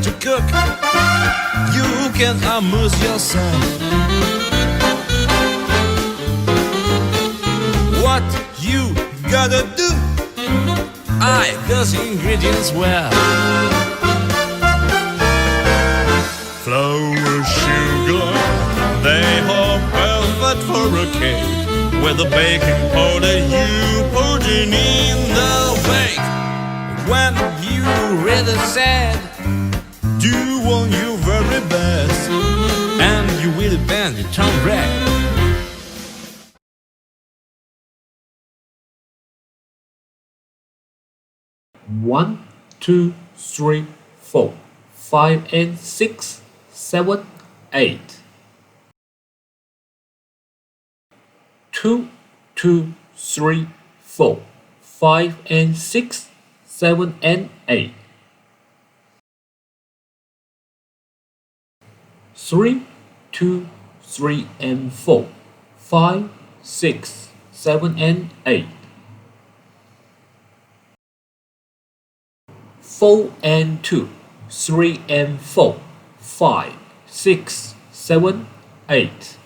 learn to cook, you can amuse yourself. What you gotta do, I those ingredients well. Flour, sugar, they are perfect for a cake. With the baking powder you put it in the bake. When you're really sad, do on your very best, and you will bend your tongue red. 1, 2, 3, 4, 5 and 6, 7, 8. 2, 2, 3, 4, 5 and 6, 7 and 8. 3, 2, 3 and 4, 5, 6, 7 and 8. 4 and 2, 3 and 4, 5, 6, 7, 8.